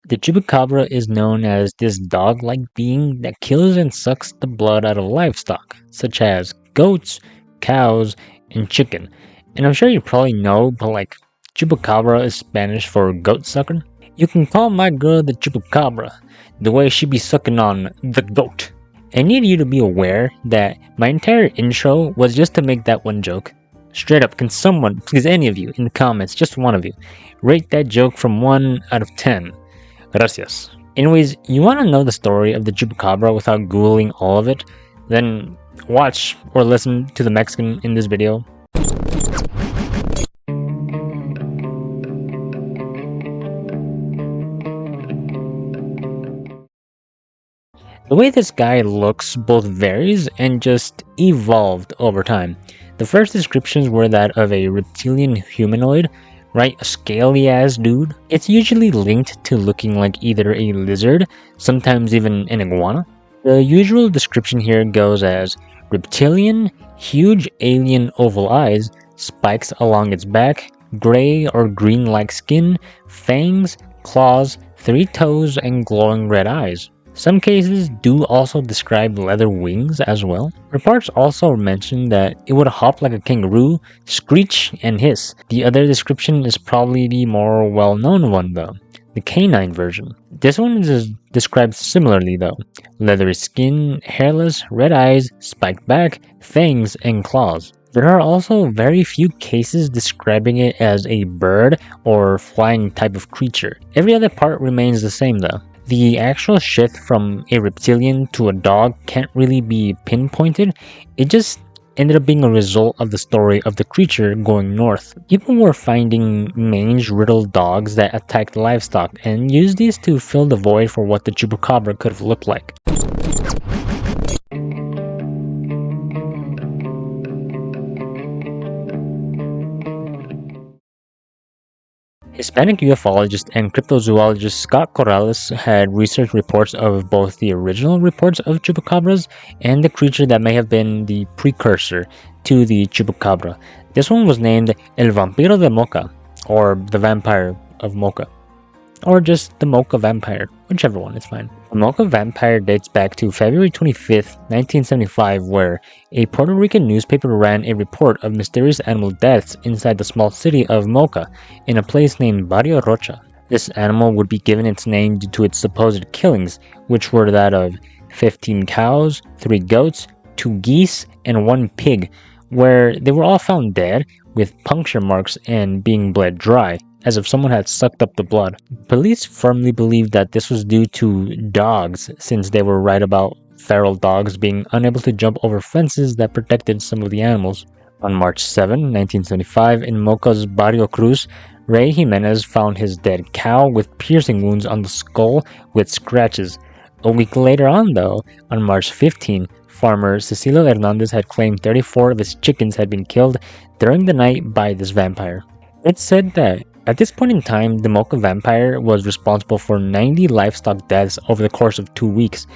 The Chupacabra is known as this dog-like being that kills and sucks the blood out of livestock, such as goats, cows, and chicken. And I'm sure you probably know, but like, Chupacabra is Spanish for goat sucker. You can call my girl the Chupacabra, the way she be sucking on the goat. I need you to be aware that my entire intro was just to make that one joke. Straight up, can someone, please any of you, in the comments, just one of you, rate that joke from 1 out of 10? Gracias. Anyways, you want to know the story of the Chupacabra without googling all of it? Then watch or listen to the Mexican in this video. The way this guy looks both varies and just evolved over time. The first descriptions were that of a reptilian humanoid, right? A scaly ass dude. It's usually linked to looking like either a lizard, sometimes even an iguana. The usual description here goes as reptilian, huge alien oval eyes, spikes along its back, gray or green like skin, fangs, claws, 3 toes, and glowing red eyes. Some cases do also describe leather wings as well. Reports also mention that it would hop like a kangaroo, screech, and hiss. The other description is probably the more well-known one though, the canine version. This one is described similarly though. Leathery skin, hairless, red eyes, spiked back, fangs, and claws. There are also very few cases describing it as a bird or flying type of creature. Every other part remains the same though. The actual shift from a reptilian to a dog can't really be pinpointed. It just ended up being a result of the story of the creature going north. People were finding mange-riddled dogs that attacked livestock and used these to fill the void for what the Chupacabra could have looked like. Hispanic ufologist and cryptozoologist Scott Corrales had researched reports of both the original reports of chupacabras and the creature that may have been the precursor to the chupacabra. This one was named El Vampiro de Moca, or the Vampire of Moca, or just the Moca Vampire, whichever one is fine. The Moca Vampire dates back to February 25th, 1975, where a Puerto Rican newspaper ran a report of mysterious animal deaths inside the small city of Moca, in a place named Barrio Rocha. This animal would be given its name due to its supposed killings, which were that of 15 cows, 3 goats, 2 geese, and 1 pig, where they were all found dead, with puncture marks and being bled dry, as if someone had sucked up the blood. Police firmly believed that this was due to dogs, since they were right about feral dogs being unable to jump over fences that protected some of the animals. On March 7, 1975, in Moca's Barrio Cruz, Ray Jimenez found his dead cow with piercing wounds on the skull with scratches. A week later on though, on March 15, farmer Cecilio Hernandez had claimed 34 of his chickens had been killed during the night by this vampire. It's said that at this point in time, the Moca Vampire was responsible for 90 livestock deaths over the course of 2 weeks.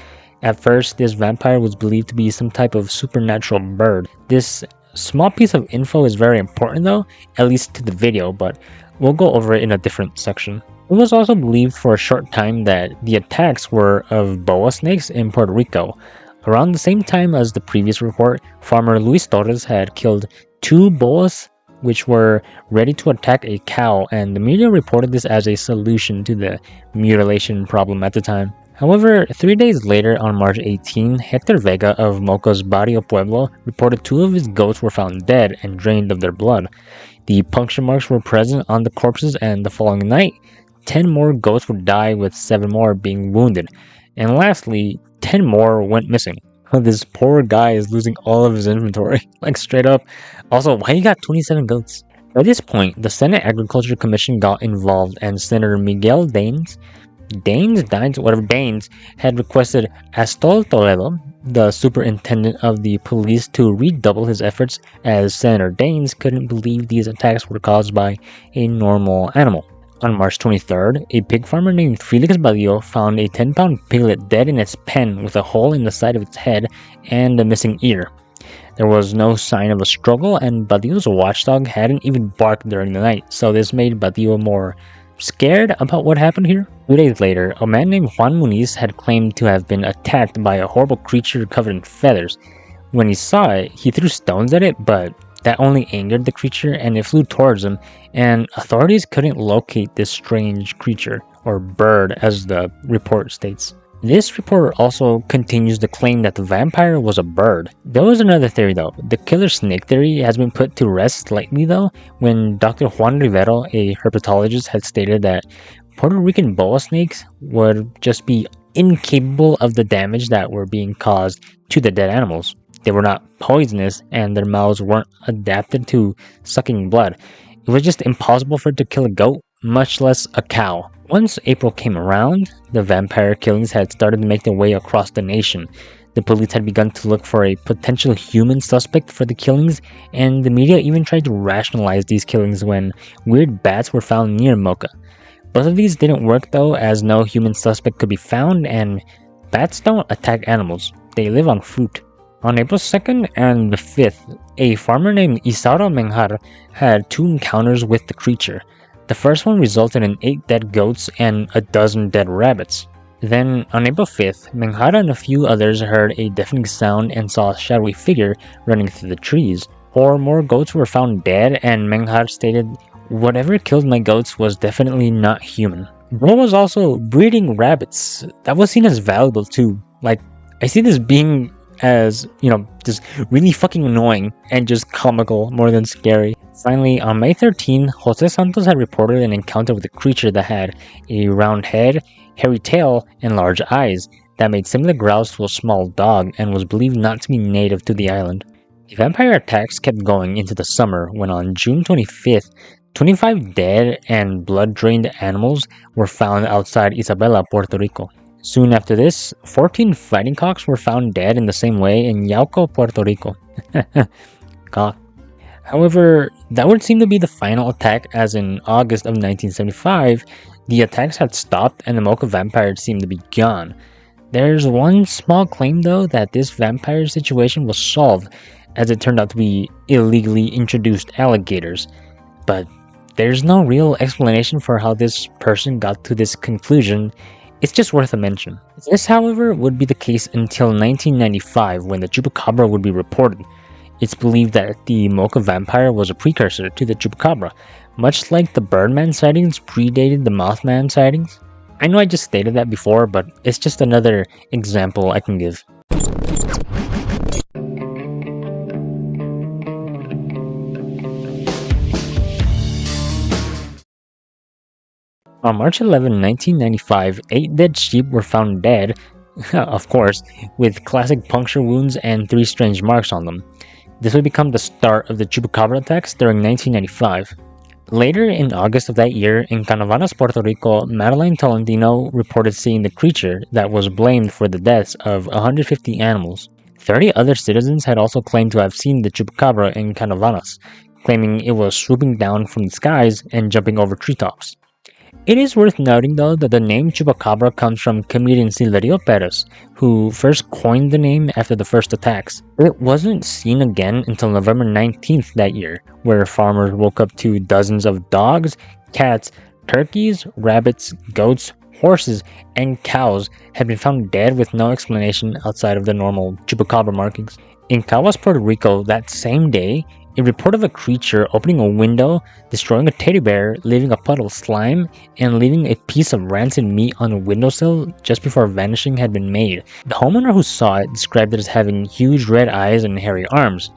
At first, this vampire was believed to be some type of supernatural bird. This small piece of info is very important though, at least to the video, but we'll go over it in a different section. It was also believed for a short time that the attacks were of boa snakes in Puerto Rico. Around the same time as the previous report, farmer Luis Torres had killed 2 boas which were ready to attack a cow, and the media reported this as a solution to the mutilation problem at the time. However, 3 days later, on March 18, Hector Vega of Moca's Barrio Pueblo reported 2 of his goats were found dead and drained of their blood. The puncture marks were present on the corpses, and the following night, 10 more goats would die, with 7 more being wounded. And lastly, 10 more went missing. This poor guy is losing all of his inventory, like straight up. Also, why you got 27 goats? By this point, the Senate Agriculture Commission got involved, and Senator Miguel Daines had requested Astol Toledo, the superintendent of the police, to redouble his efforts, as Senator Daines couldn't believe these attacks were caused by a normal animal. On March 23rd, a pig farmer named Felix Badillo found a 10-pound piglet dead in its pen with a hole in the side of its head and a missing ear. There was no sign of a struggle, and Badillo's watchdog hadn't even barked during the night, so this made Badillo more scared about what happened here? 2 days later, a man named Juan Muniz had claimed to have been attacked by a horrible creature covered in feathers. When he saw it, he threw stones at it, but that only angered the creature and it flew towards him, and authorities couldn't locate this strange creature, or bird as the report states. This report also continues the claim that the vampire was a bird. There was another theory though. The killer snake theory has been put to rest slightly though, when Dr. Juan Rivero, a herpetologist, had stated that Puerto Rican boa snakes would just be incapable of the damage that were being caused to the dead animals. They were not poisonous and their mouths weren't adapted to sucking blood. It was just impossible for it to kill a goat, much less a cow. Once April came around, the vampire killings had started to make their way across the nation. The police had begun to look for a potential human suspect for the killings, and the media even tried to rationalize these killings when weird bats were found near Moca. Both of these didn't work though, as no human suspect could be found, and bats don't attack animals, they live on fruit. On April 2nd and the 5th, a farmer named Isauro Menjar had 2 encounters with the creature. The first one resulted in 8 dead goats and a dozen dead rabbits. Then, on April 5th, Menjar and a few others heard a deafening sound and saw a shadowy figure running through the trees. 4 more goats were found dead, and Menjar stated, "Whatever killed my goats was definitely not human." Bro was also breeding rabbits. That was seen as valuable too. Like, I see this being as, just really fucking annoying and just comical more than scary. Finally, on May 13, Jose Santos had reported an encounter with a creature that had a round head, hairy tail, and large eyes that made similar growls to a small dog and was believed not to be native to the island. The vampire attacks kept going into the summer when on June 25th, 25 dead and blood-drained animals were found outside Isabela, Puerto Rico. Soon after this, 14 fighting cocks were found dead in the same way in Yauco, Puerto Rico. Cock. However, that would seem to be the final attack, as in August of 1975, the attacks had stopped and the Mocha vampire seemed to be gone. There's one small claim though that this vampire situation was solved, as it turned out to be illegally introduced alligators. But there's no real explanation for how this person got to this conclusion. It's just worth a mention. This, however, would be the case until 1995 when the Chupacabra would be reported. It's believed that the Mocha vampire was a precursor to the Chupacabra, much like the Birdman sightings predated the Mothman sightings. I know I just stated that before, but it's just another example I can give. On March 11, 1995, 8 dead sheep were found dead, of course, with classic puncture wounds and 3 strange marks on them. This would become the start of the Chupacabra attacks during 1995. Later in August of that year, in Canavanas, Puerto Rico, Madeline Tolentino reported seeing the creature that was blamed for the deaths of 150 animals. 30 other citizens had also claimed to have seen the Chupacabra in Canavanas, claiming it was swooping down from the skies and jumping over treetops. It is worth noting though that the name Chupacabra comes from comedian Silverio Perez, who first coined the name after the first attacks. It wasn't seen again until November 19th that year, where farmers woke up to dozens of dogs, cats, turkeys, rabbits, goats, horses, and cows had been found dead with no explanation outside of the normal Chupacabra markings. In Caguas, Puerto Rico, that same day, a report of a creature opening a window, destroying a teddy bear, leaving a puddle of slime, and leaving a piece of rancid meat on a windowsill just before vanishing had been made. The homeowner who saw it described it as having huge red eyes and hairy arms.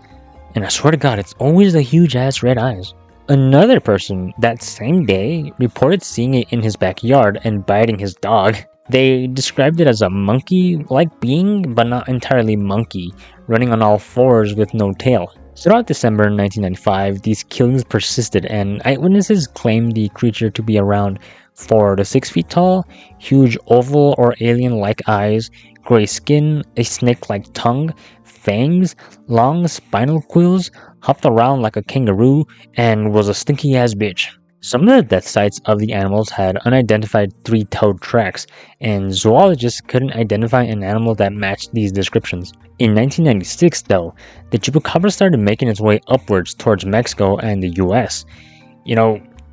And I swear to God, it's always the huge ass red eyes. Another person that same day reported seeing it in his backyard and biting his dog. They described it as a monkey-like being, but not entirely monkey, running on all fours with no tail. Throughout December 1995, these killings persisted, and eyewitnesses claimed the creature to be around 4 to 6 feet tall, huge oval or alien-like eyes, gray skin, a snake-like tongue, fangs, long spinal quills, hopped around like a kangaroo, and was a stinky-ass bitch. Some of the death sites of the animals had unidentified 3-toed tracks, and zoologists couldn't identify an animal that matched these descriptions. In 1996, though, the Chupacabra started making its way upwards towards Mexico and the US.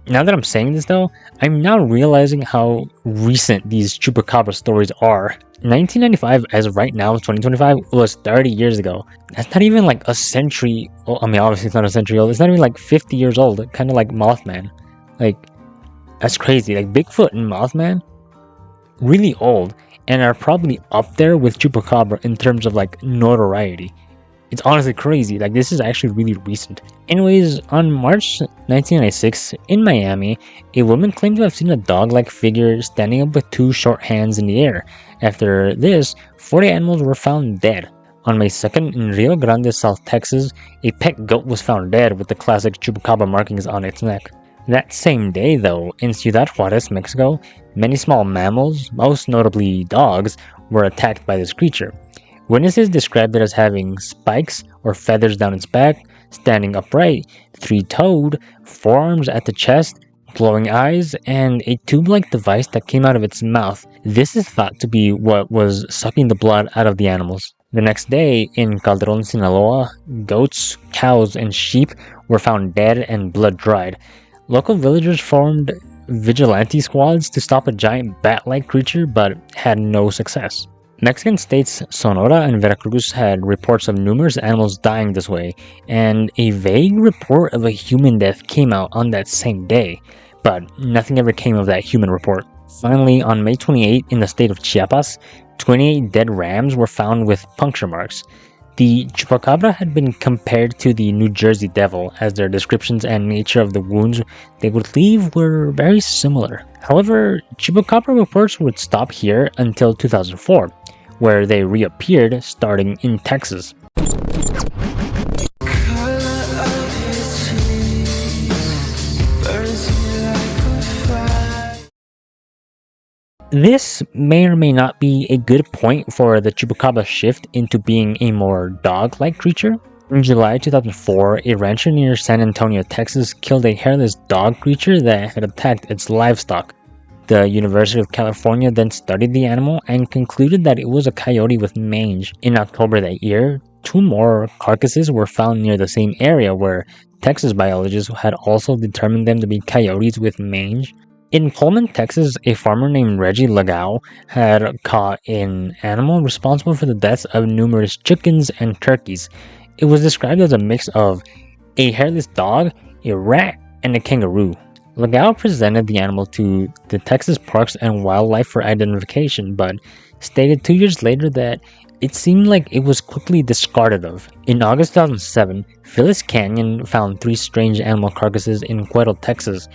Now that I'm saying this though, I'm now realizing how recent these Chupacabra stories are. 1995, as of right now, 2025, was 30 years ago. That's not even like a century. Well, I mean, obviously it's not a century old. It's not even like 50 years old. Kind of like Mothman. Like, that's crazy. Like Bigfoot and Mothman, really old, and are probably up there with Chupacabra in terms of like notoriety. It's honestly crazy. Like, this is actually really recent. Anyways, on March 1996, in Miami, a woman claimed to have seen a dog-like figure standing up with two short hands in the air. After this, 40 animals were found dead. On May 2nd, in Rio Grande, South Texas, a pet goat was found dead with the classic chupacabra markings on its neck. That same day, though, in Ciudad Juarez, Mexico, many small mammals, most notably dogs, were attacked by this creature. Witnesses described it as having spikes or feathers down its back, standing upright, three-toed, forearms at the chest, glowing eyes, and a tube-like device that came out of its mouth. This is thought to be what was sucking the blood out of the animals. The next day, in Calderon, Sinaloa, goats, cows, and sheep were found dead and blood-dried. Local villagers formed vigilante squads to stop a giant bat-like creature, but had no success. Mexican states Sonora and Veracruz had reports of numerous animals dying this way, and a vague report of a human death came out on that same day, but nothing ever came of that human report. Finally, on May 28 in the state of Chiapas, 28 dead rams were found with puncture marks. The chupacabra had been compared to the New Jersey Devil, as their descriptions and nature of the wounds they would leave were very similar. However, chupacabra reports would stop here until 2004, where they reappeared starting in Texas. This may or may not be a good point for the chupacabra shift into being a more dog-like creature. In July 2004, a rancher near San Antonio, Texas killed a hairless dog creature that had attacked its livestock. The University of California then studied the animal and concluded that it was a coyote with mange. In October that year, 2 more carcasses were found near the same area where Texas biologists had also determined them to be coyotes with mange. In Coleman, Texas, a farmer named Reggie Legao had caught an animal responsible for the deaths of numerous chickens and turkeys. It was described as a mix of a hairless dog, a rat, and a kangaroo. Legao presented the animal to the Texas Parks and Wildlife for identification, but stated 2 years later that it seemed like it was quickly discarded of. In August 2007, Phyllis Canyon found 3 strange animal carcasses in Puerto, Texas.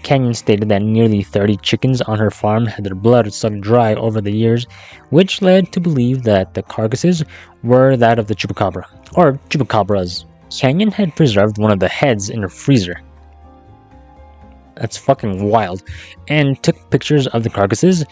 Canyon stated that nearly 30 chickens on her farm had their blood sucked dry over the years, which led to believe that the carcasses were that of the chupacabra, or chupacabras. Canyon had preserved one of the heads in her freezer. That's fucking wild. And took pictures of the carcasses.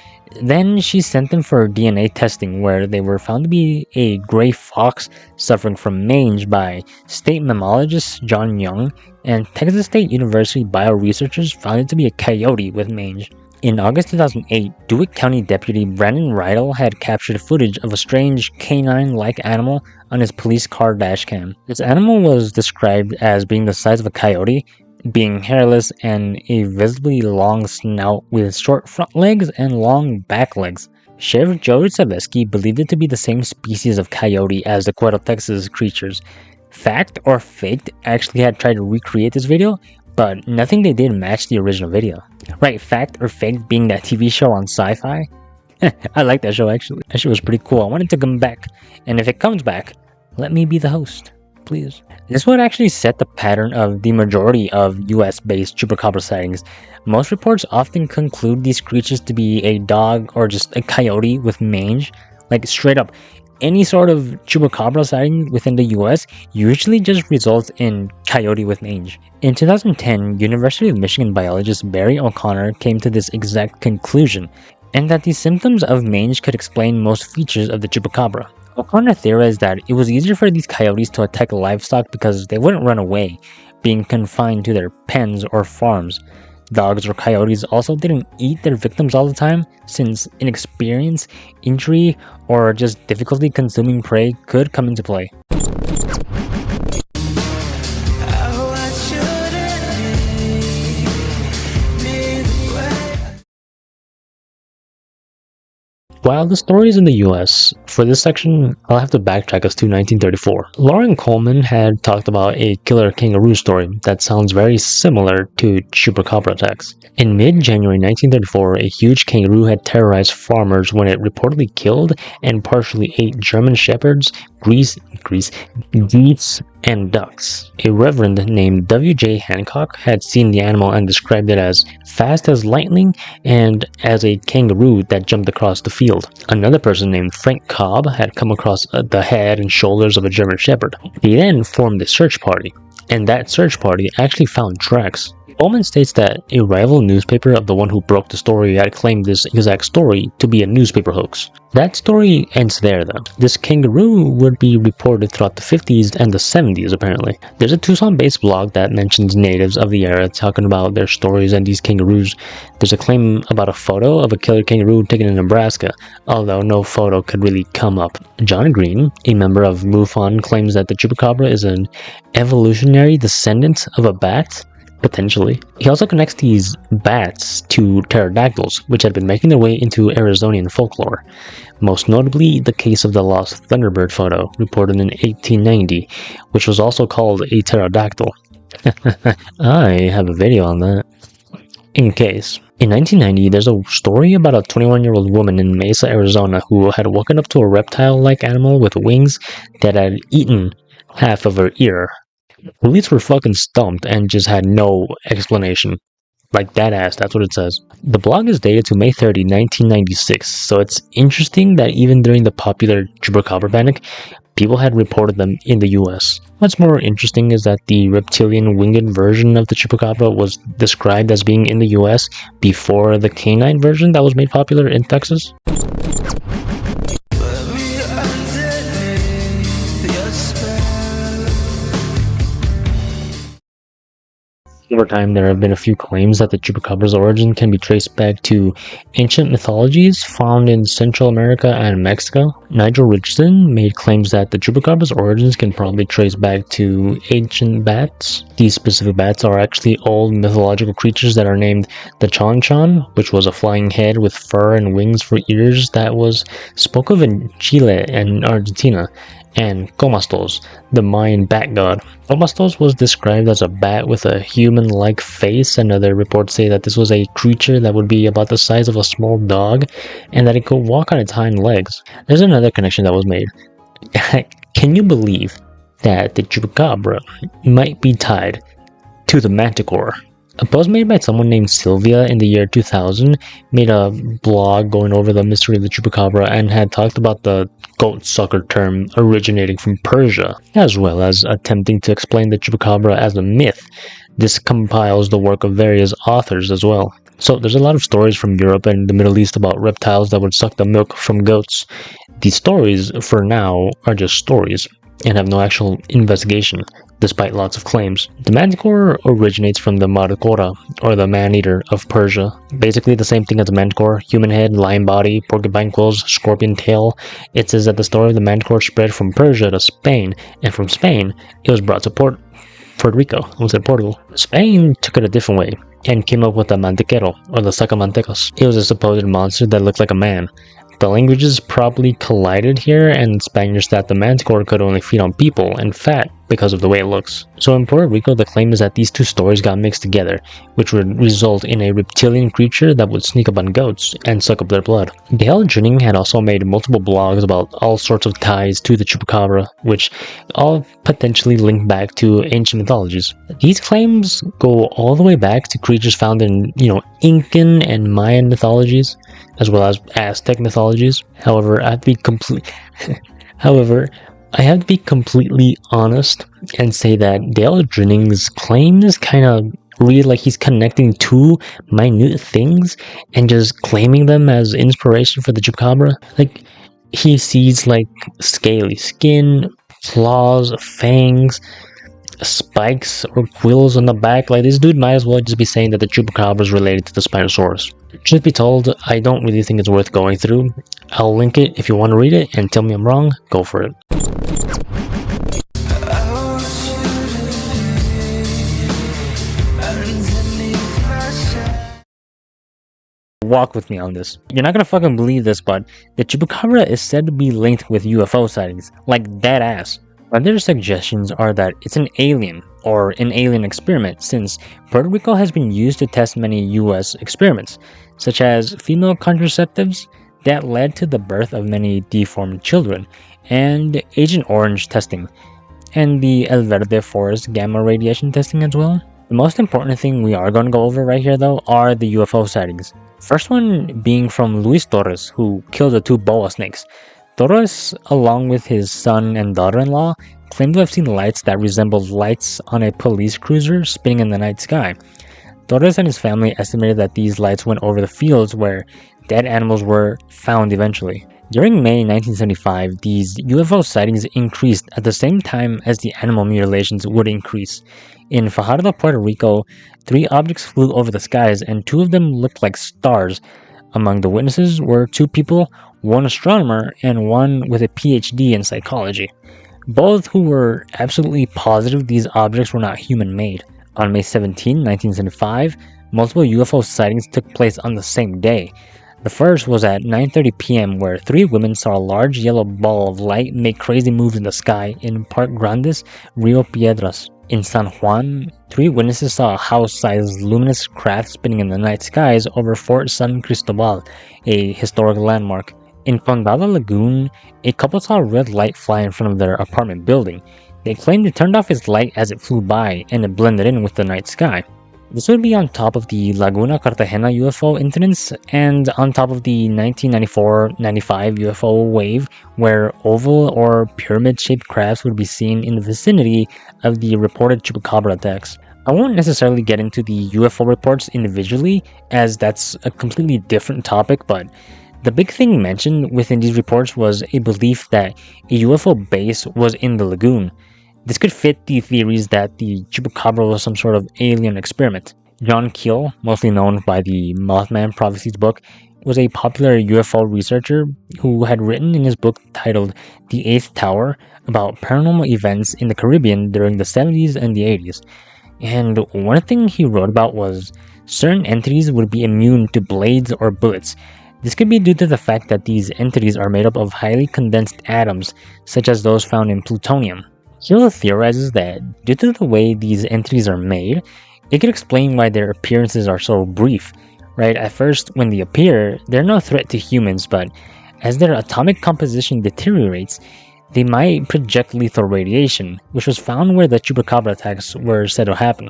Then she sent them for DNA testing, where they were found to be a gray fox suffering from mange by state mammologist John Young, and Texas State University bioresearchers found it to be a coyote with mange. In August 2008, Dewitt County Deputy Brandon Rydell had captured footage of a strange canine-like animal on his police car dashcam. This animal was described as being the size of a coyote, being hairless, and a visibly long snout with short front legs and long back legs. Sheriff Joey Savesky believed it to be the same species of coyote as the Puerto, Texas creatures. Fact or Faked actually had tried to recreate this video, but nothing they did matched the original video. Right, Fact or Faked being that TV show on Sci-Fi. I like that show actually. That show was pretty cool. I want it to come back, and if it comes back, let me be the host, please. This would actually set the pattern of the majority of US-based chupacabra sightings. Most reports often conclude these creatures to be a dog or just a coyote with mange. Like, straight up, any sort of chupacabra sighting within the US usually just results in coyote with mange. In 2010, University of Michigan biologist Barry O'Connor came to this exact conclusion, and that the symptoms of mange could explain most features of the chupacabra. O'Connor theorized that it was easier for these coyotes to attack livestock because they wouldn't run away, being confined to their pens or farms. Dogs or coyotes also didn't eat their victims all the time, since inexperience, injury, or just difficulty consuming prey could come into play. While the story is in the US, for this section, I'll have to backtrack us to 1934. Loren Coleman had talked about a killer kangaroo story that sounds very similar to Chupacabra attacks. In mid-January 1934, a huge kangaroo had terrorized farmers when it reportedly killed and partially ate German shepherds, geese, and ducks. A reverend named W.J. Hancock had seen the animal and described it as fast as lightning and as a kangaroo that jumped across the field. Another person named Frank Cobb had come across the head and shoulders of a German shepherd. They then formed a search party, and that search party actually found tracks. Coleman states that a rival newspaper of the one who broke the story had claimed this exact story to be a newspaper hoax. That story ends there though. This kangaroo would be reported throughout the 50s and the 70s apparently. There's a Tucson-based blog that mentions natives of the era talking about their stories and these kangaroos. There's a claim about a photo of a killer kangaroo taken in Nebraska, although no photo could really come up. John Green, a member of MUFON, claims that the chupacabra is an evolutionary descendant of a bat. Potentially. He also connects these bats to pterodactyls, which had been making their way into Arizonian folklore. Most notably, the case of the lost Thunderbird photo, reported in 1890, which was also called a pterodactyl. I have a video on that. In case. In 1990, there's a story about a 21-year-old woman in Mesa, Arizona, who had woken up to a reptile-like animal with wings that had eaten half of her ear. Police were fucking stumped and just had no explanation. Like that ass, that's what it says. The blog is dated to May 30, 1996, so it's interesting that even during the popular Chupacabra Panic, people had reported them in the US. What's more interesting is that the reptilian winged version of the Chupacabra was described as being in the US before the canine version that was made popular in Texas. Over time, there have been a few claims that the Chupacabra's origin can be traced back to ancient mythologies found in Central America and Mexico. Nigel Richardson made claims that the Chupacabra's origins can probably trace back to ancient bats. These specific bats are actually old mythological creatures that are named the Chon, which was a flying head with fur and wings for ears that was spoke of in Chile and Argentina, and Comastos, the Mayan bat god. Comastos was described as a bat with a human-like face, and other reports say that this was a creature that would be about the size of a small dog, and that it could walk on its hind legs. There's another connection that was made. Can you believe that the Chupacabra might be tied to the Manticore? A post made by someone named Sylvia in the year 2000 made a blog going over the mystery of the Chupacabra and had talked about the goat sucker term originating from Persia, as well as attempting to explain the Chupacabra as a myth. This compiles the work of various authors as well. So there's a lot of stories from Europe and the Middle East about reptiles that would suck the milk from goats. These stories, for now, are just stories and have no actual investigation, despite lots of claims. The Manticore originates from the Marikora, or the man-eater of Persia. Basically the same thing as the Manticore: human head, lion body, porcupine quills, scorpion tail. It says that the story of the Manticore spread from Persia to Spain, and from Spain, it was brought to Puerto Rico, I almost said Portugal. Spain took it a different way, and came up with the Mantiquero, or the Sacamantecos. It was a supposed monster that looked like a man. The languages probably collided here, and Spaniards thought the Manticore could only feed on people and fat because of the way it looks. So in Puerto Rico, the claim is that these two stories got mixed together, which would result in a reptilian creature that would sneak up on goats and suck up their blood. Drinnon had also made multiple blogs about all sorts of ties to the Chupacabra, which all potentially link back to ancient mythologies. These claims go all the way back to creatures found in, Incan and Mayan mythologies, as well as Aztec mythologies. However, I have to be completely honest and say that Drinnon's claims kind of read like he's connecting two minute things and just claiming them as inspiration for the Chupacabra. Like, he sees like scaly skin, claws, fangs, spikes or quills on the back. Like, this dude might as well just be saying that the Chupacabra is related to the Spinosaurus. Truth be told, I don't really think it's worth going through. I'll link it if you want to read it and tell me I'm wrong. Go for it. Walk with me on this. You're not gonna fucking believe this, but the Chupacabra is said to be linked with UFO sightings, like dead ass. Other suggestions are that it's an alien, or an alien experiment, since Puerto Rico has been used to test many US experiments, such as female contraceptives that led to the birth of many deformed children, and Agent Orange testing, and the El Verde Forest gamma radiation testing as well. The most important thing we are going to go over right here, though, are the UFO sightings. First one being from Luis Torres, who killed the two boa snakes. Torres, along with his son and daughter-in-law, claimed to have seen lights that resembled lights on a police cruiser spinning in the night sky. Torres and his family estimated that these lights went over the fields where dead animals were found eventually. During May 1975, these UFO sightings increased at the same time as the animal mutilations would increase. In Fajardo, Puerto Rico, 3 objects flew over the skies and 2 of them looked like stars. Among the witnesses were 2 people, one astronomer and one with a PhD in psychology, both who were absolutely positive these objects were not human-made. On May 17, 1975, multiple UFO sightings took place on the same day. The first was at 9:30 p.m. where 3 women saw a large yellow ball of light make crazy moves in the sky in Park Grandes, Rio Piedras. In San Juan, 3 witnesses saw a house-sized luminous craft spinning in the night skies over Fort San Cristobal, a historic landmark. In Condado Lagoon, a couple saw a red light fly in front of their apartment building. They claimed it turned off its light as it flew by, and it blended in with the night sky. This would be on top of the Laguna Cartagena UFO incidents, and on top of the 1994-95 UFO wave, where oval or pyramid-shaped crafts would be seen in the vicinity of the reported Chupacabra attacks. I won't necessarily get into the UFO reports individually, as that's a completely different topic, but the big thing mentioned within these reports was a belief that a UFO base was in the lagoon. This could fit the theories that the Chupacabra was some sort of alien experiment. John Keel, mostly known by the Mothman Prophecies book, was a popular UFO researcher who had written in his book titled The Eighth Tower about paranormal events in the Caribbean during the 70s and the 80s. And one thing he wrote about was certain entities would be immune to blades or bullets. This could be due to the fact that these entities are made up of highly condensed atoms, such as those found in plutonium. Keel theorizes that, due to the way these entities are made, it could explain why their appearances are so brief. Right, at first, when they appear, they're no threat to humans, but as their atomic composition deteriorates, they might project lethal radiation, which was found where the Chupacabra attacks were said to happen.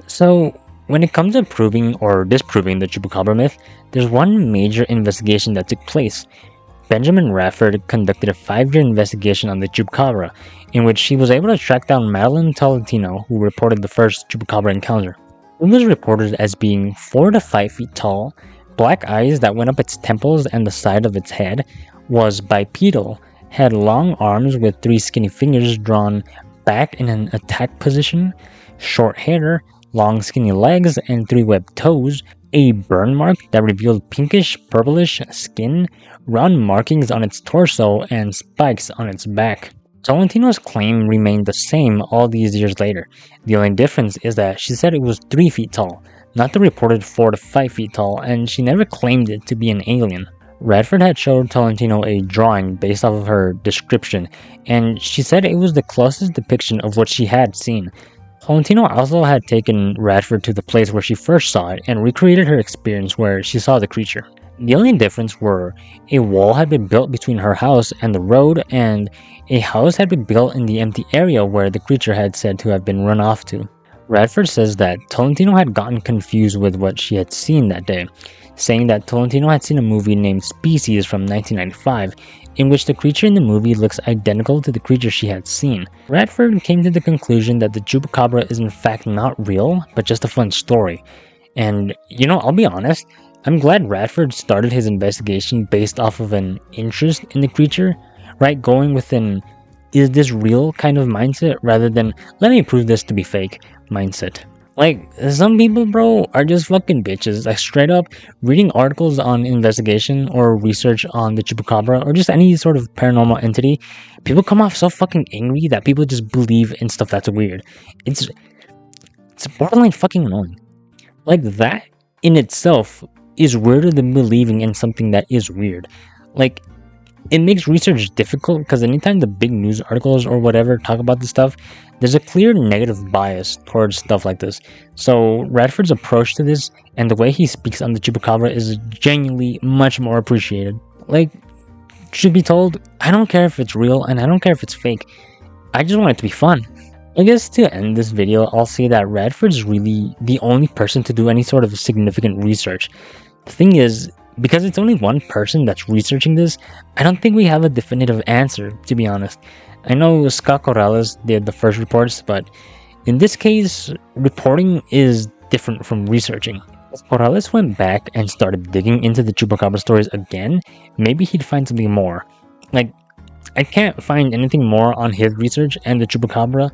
So, when it comes to proving or disproving the Chupacabra myth, there's one major investigation that took place. Benjamin Radford conducted a 5-year investigation on the Chupacabra, in which he was able to track down Madeline Tolentino, who reported the first Chupacabra encounter. It was reported as being 4 to 5 feet tall, black eyes that went up its temples and the side of its head, was bipedal, had long arms with 3 skinny fingers drawn back in an attack position, short hair, long skinny legs and 3 webbed toes, a burn mark that revealed pinkish purplish skin, round markings on its torso, and spikes on its back. Tolentino's claim remained the same all these years later. The only difference is that she said it was 3 feet tall, not the reported 4 to 5 feet tall, and she never claimed it to be an alien. Radford had showed Tolentino a drawing based off of her description, and she said it was the closest depiction of what she had seen. Tolentino also had taken Radford to the place where she first saw it and recreated her experience where she saw the creature. The only difference were a wall had been built between her house and the road, and a house had been built in the empty area where the creature had said to have been run off to. Radford says that Tolentino had gotten confused with what she had seen that day, saying that Tolentino had seen a movie named Species from 1995, in which the creature in the movie looks identical to the creature she had seen. Radford came to the conclusion that the Chupacabra is in fact not real, but just a fun story. And, I'll be honest, I'm glad Radford started his investigation based off of an interest in the creature, right? Going with an is this real kind of mindset rather than let me prove this to be fake mindset. Like, some people, bro, are just fucking bitches. Like, straight up reading articles on investigation or research on the Chupacabra or just any sort of paranormal entity, people come off so fucking angry that people just believe in stuff that's weird. It's it's borderline fucking annoying. Like, that in itself is weirder than believing in something that is weird. Like, it makes research difficult because anytime the big news articles or whatever talk about this stuff, there's a clear negative bias towards stuff like this. So Radford's approach to this and the way he speaks on the Chupacabra is genuinely much more appreciated. Like, should be told, I don't care if it's real and I don't care if it's fake. I just want it to be fun. I guess to end this video, I'll say that Radford's really the only person to do any sort of significant research. The thing is, because it's only one person that's researching this, I don't think we have a definitive answer, to be honest. I know Scott Corrales did the first reports, but in this case, reporting is different from researching. If Corrales went back and started digging into the Chupacabra stories again, maybe he'd find something more. Like, I can't find anything more on his research and the Chupacabra.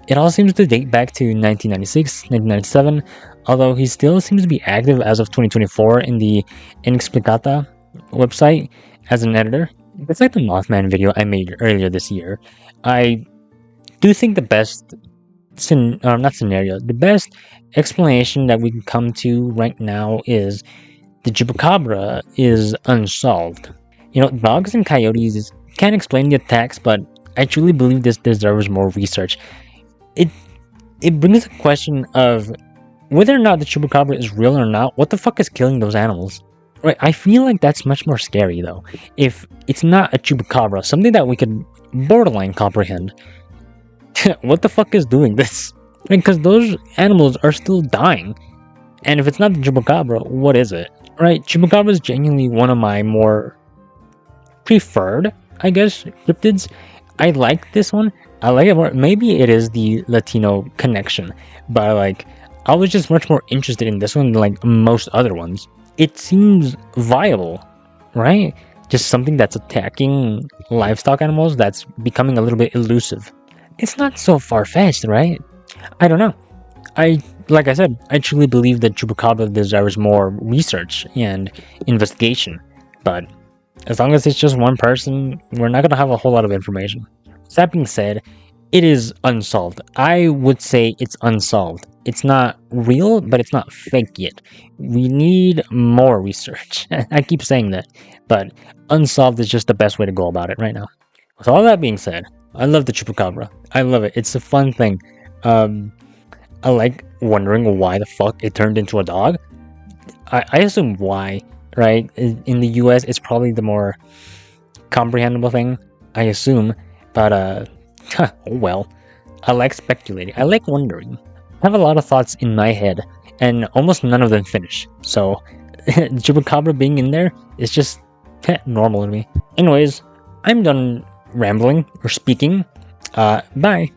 It all seems to date back to 1996, 1997, although he still seems to be active as of 2024 in the Inexplicata website as an editor. It's like the Mothman video I made earlier this year. I do think the best, the best explanation that we can come to right now is the Chupacabra is unsolved. You know, dogs and coyotes can't explain the attacks, but I truly believe this deserves more research. It it brings a question of whether or not the Chupacabra is real or not. What the fuck is killing those animals? Right, I feel like that's much more scary though. If it's not a Chupacabra, something that we could borderline comprehend, what the fuck is doing this? Because those animals are still dying. And if it's not the Chupacabra, what is it? Right, Chupacabra is genuinely one of my more preferred, I guess, cryptids. I like this one. I like it more. Maybe it is the Latino connection, but like, I was just much more interested in this one than like most other ones. It seems viable, right? Just something that's attacking livestock animals that's becoming a little bit elusive. It's not so far-fetched, right? I don't know. Like I said, I truly believe that Chupacabra deserves more research and investigation, but as long as it's just one person, we're not going to have a whole lot of information. That being said, it is unsolved. I would say it's unsolved. It's not real, but it's not fake yet. We need more research. I keep saying that, but unsolved is just the best way to go about it right now. With all that being said, I love the Chupacabra. I love it. It's a fun thing. I like wondering why the fuck it turned into a dog. I assume why, right? In the US, it's probably the more comprehensible thing, I assume. But, oh well. I like speculating. I like wondering. I have a lot of thoughts in my head, and almost none of them finish. So, Chupacabra being in there is just normal to me. Anyways, I'm done rambling or speaking. Bye.